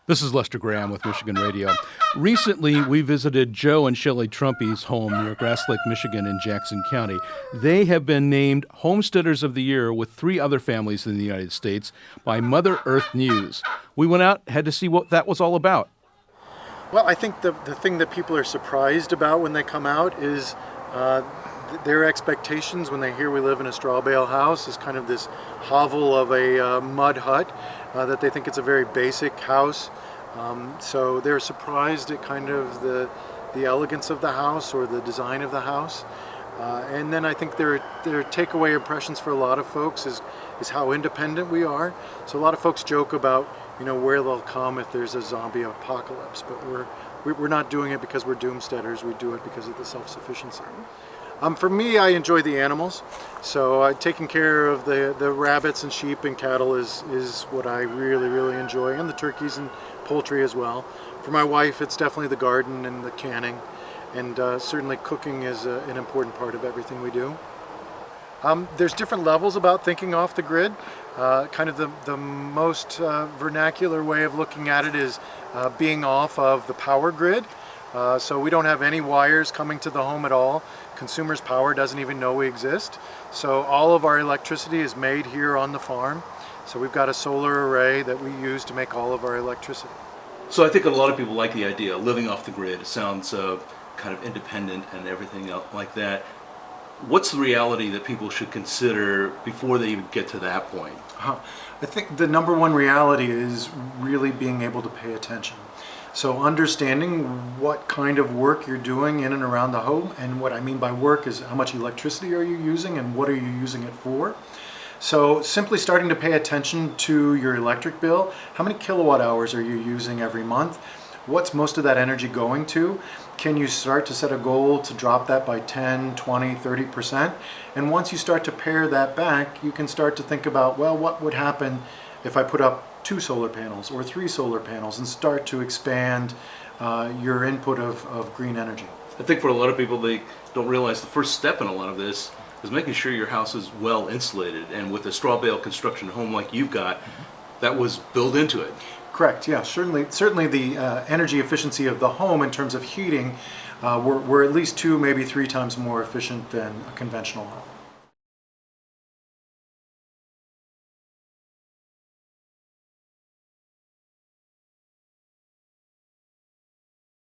This is Lester Graham with Michigan Radio. Recently, we visited Joe and Shelly Trumpey's home near Grass Lake, Michigan in Jackson County. They have been named Homesteaders of the Year with 3 other families in the United States by Mother Earth News. We went out, had to see what that was all about. Well, I think the thing that people are surprised about when they come out is their expectations when they hear we live in a straw bale house is kind of this hovel of a mud hut, that they think it's a very basic house. So they're surprised at kind of the elegance of the house or the design of the house. And then I think their takeaway impressions for a lot of folks is how independent we are. So a lot of folks joke about, where they'll come if there's a zombie apocalypse, but we're not doing it because we're doomsteaders. We do it because of the self-sufficiency. For me, I enjoy the animals, so taking care of the rabbits and sheep and cattle is what I really, really enjoy, and the turkeys and poultry as well. For my wife, it's definitely the garden and the canning, and certainly cooking is an important part of everything we do. There's different levels about thinking off the grid. Kind of the most vernacular way of looking at it is being off of the power grid. So we don't have any wires coming to the home at all. Consumers' power doesn't even know we exist. So all of our electricity is made here on the farm. So we've got a solar array that we use to make all of our electricity. So I think a lot of people like the idea of living off the grid. It sounds kind of independent and everything else like that. What's the reality that people should consider before they even get to that point? I think the number one reality is really being able to pay attention. So understanding what kind of work you're doing in and around the home, and what I mean by work is how much electricity are you using and what are you using it for. So simply starting to pay attention to your electric bill. How many kilowatt hours are you using every month? What's most of that energy going to? Can you start to set a goal to drop that by 10, 20, 30%? And once you start to pare that back, you can start to think about, well, what would happen if I put up 2 solar panels or 3 solar panels and start to expand your input of green energy. I think for a lot of people, they don't realize the first step in a lot of this is making sure your house is well insulated. And with a straw bale construction home like you've got, that was built into it. Correct, yeah, certainly the energy efficiency of the home in terms of heating, we're at least 2, maybe 3 times more efficient than a conventional home.